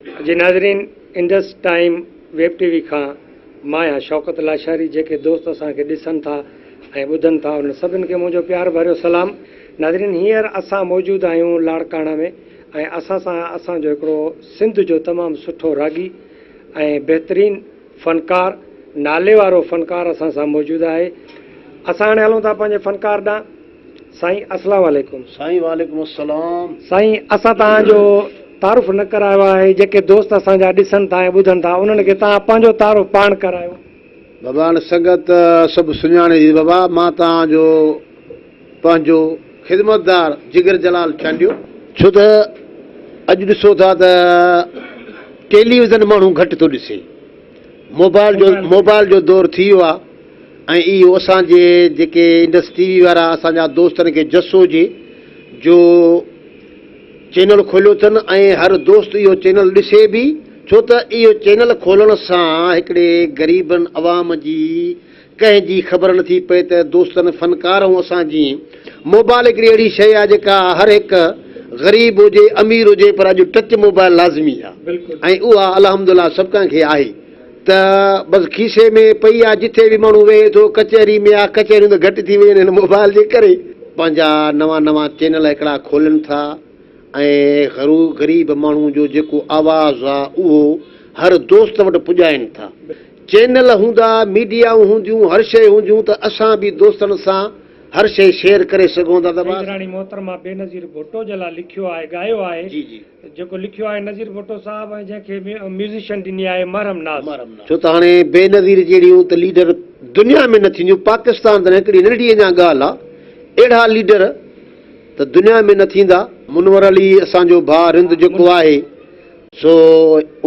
जी नाज़रीन, Indus time web TV खां मां आहियां शौकत लाशारी। जेके दोस्त असांखे ॾिसनि था ऐं ॿुधनि था उन सभिनि खे मुंहिंजो प्यार भरियो सलाम। नाज़रीन, हींअर असां मौजूदु आहियूं लाड़काणा में ऐं असां सां असांजो हिकिड़ो सिंध जो तमामु सुठो रागी ऐं बहितरीनु फ़नकार, नाले वारो फ़नकार असां सां मौजूदु आहे। असां हाणे हलूं था पंहिंजे फ़नकार ॾांहुं। साईं अस्सलाम वालेकुम। साईं वालेकुम अस्सलाम। साईं, असां तव्हांजो तारुफ़ न करायो आहे। जेके दोस्त असांजा ॾिसनि था ऐं ॿुधनि था उन्हनि खे तव्हां पंहिंजो तारुफ़ पाण करायो। बाबा हाणे संगत सभु सुञाणे थी। बाबा मां तव्हांजो पंहिंजो ख़िदमतदार जिगर जलाल चांडियो। छो त अॼु ॾिसो था त टेलीविज़न माण्हू घटि थो ॾिसे, मोबाइल जो दौर थी वियो आहे। ऐं इहो असांजे जेके इंडस टीवी वारा असांजा दोस्तनि खे जसो हुजे जो चैनल खोलियो अथनि ऐं हर दोस्त इहो चैनल ॾिसे बि। छो त इहो चैनल खोलण सां हिकिड़े ग़रीबनि अवाम जी कंहिंजी ख़बर नथी पए त दोस्तनि फ़नकार ऐं असांजी मोबाइल हिकिड़ी अहिड़ी शइ आहे जेका हर हिकु ग़रीब हुजे अमीर हुजे पर अॼु टच मोबाइल लाज़मी आहे ऐं उहा अल्हम्दुलिल्लाह सभु कंहिंखे आहे। त बसि खीसे में पई आहे, जिथे बि माण्हू वेहे थो, कचहरी में आहे, कचहरियूं त घटि थी वियूं आहिनि मोबाइल जे करे। पंहिंजा नवां चैनल हिकिड़ा खोलनि था ऐं ग़रीब माण्हू जो जेको आवाज़ु आहे उहो हर दोस्त वटि पुॼाइनि था। चैनल हूंदा, मीडियाऊं हूंदियूं, हर शइ हूंदियूं त असां बि दोस्तनि सां हर शइ शेयर करे सघूं था। राणी मोहतरमा बेनज़ीर भुट्टो जे लाइ लिखियो आहे, ॻायो आहे। जी जी, जेको लिखियो आहे नज़ीर भुट्टो साहिबु ऐं जंहिंखे म्यूज़िशियन ॾिनी आहे मरहम नाज़। छो त हाणे बेनज़ीर जहिड़ियूं त लीडर दुनिया में न थींदियूं। पाकिस्तान त हिकिड़ी नंढी अञा ॻाल्हि आहे, अहिड़ा लीडर त दुनिया में न थींदा। मुनवर अली असांजो भाउ रिंद जेको आहे सो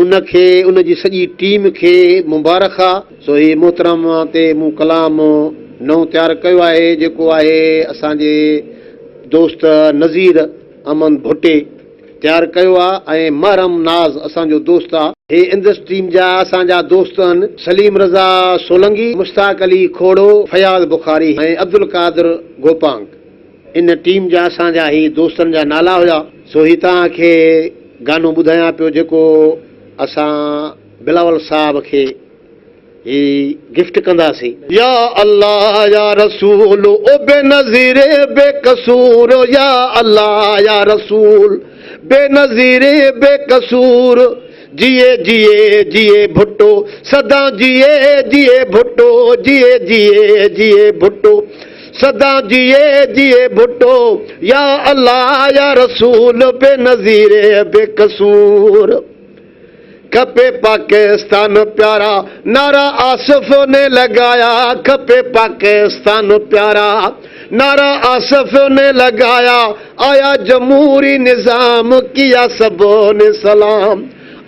उनखे उनजी सॼी टीम खे मुबारक आहे। सो ही मोहतरम ते मूं कलाम नओं तयारु कयो आहे जेको आहे असांजे दोस्त नज़ीर अमन भुट्टे तयारु कयो आहे ऐं मरहम नाज़ असांजो दोस्त आहे। हे इंडस टीम जा असांजा दोस्त आहिनि सलीम रज़ा सोलंगी, मुश्ताक अली खोड़ो, फयाज़ बुखारी ऐं अब्दुल कादिर गोपांग। इन टीम जा असांजा ही दोस्तनि जा नाला हुया। सो ही तव्हांखे गानो ॿुधायां पियो जेको असां बिलावल साहब खे ही गिफ्ट कंदासीं। या अल्लाह या रसूल ओ बेनज़ीर बेकसूर, या अल्लाह या रसूल बेनज़ीर बेकसूर, जिए जिए जिए भुट्टो सदा जिए जिए भुट्टो, जिए जिए जिए भुट्टो सदा जिए जिए भुट्टो, या अल्लाह या रसूल बेनज़ीर बेकसूर। खपे पाकिस्तान प्यारा नारा आसिफ ने लगाया, खपे पाकिस्तान प्यारा नारा आसिफ ने लगाया, आया जमहूरी निज़ाम किया सबों ने सलाम,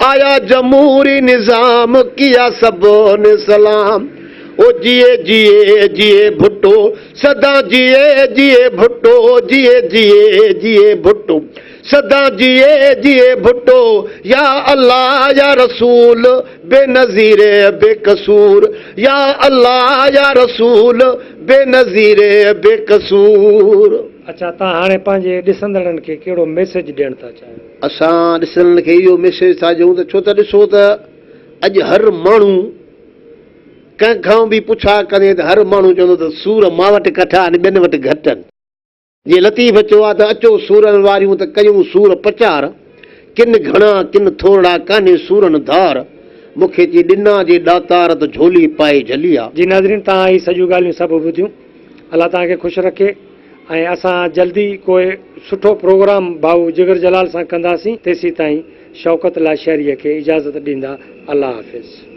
आया जमहूरी निज़ाम किया सबों ने सलाम। ओ जिए जिए जिए भुट्टो सदा जिए जिए भुट्टो, जिए जिए जिए भुट्टो सदा जिए जिए भुट्टो, या अल्लाह या रसूल बेनज़ीर बेकसूर, या अल्लाह या रसूल बेनज़ीर बेकसूर। अच्छा, तव्हां हाणे पंहिंजे ॾिसंदड़नि खे कहिड़ो मैसेज ॾियणु था चाहियो? असां ॾिसंदड़नि खे इहो मैसेज था ॾियूं त छो त ॾिसो त अॼु हर माण्हू कंहिंखां बि पुछा करे त हर माण्हू चवंदो त सूर मां वटि कठा आहिनि, ॿियनि वटि घटि आहिनि। जीअं लतीफ़ चयो आहे त अचो सूरनि वारियूं त कयूं सूर पचार, किन घणा किन थोरा कान्हे सूरनि धार, मूंखे चई ॾिना जे ॾातार त झोली पाए झली आहे। जी नाज़रीन, तव्हां ही सॼियूं ॻाल्हियूं सभु ॿुधियूं। अलाह तव्हांखे ख़ुशि रखे ऐं असां जल्दी कोई सुठो प्रोग्राम भाऊ जिगर जलाल सां कंदासीं। तेसीं ताईं शौकत लाशारीअ खे इजाज़त ॾींदा। अल्लाह हाफ़िज़।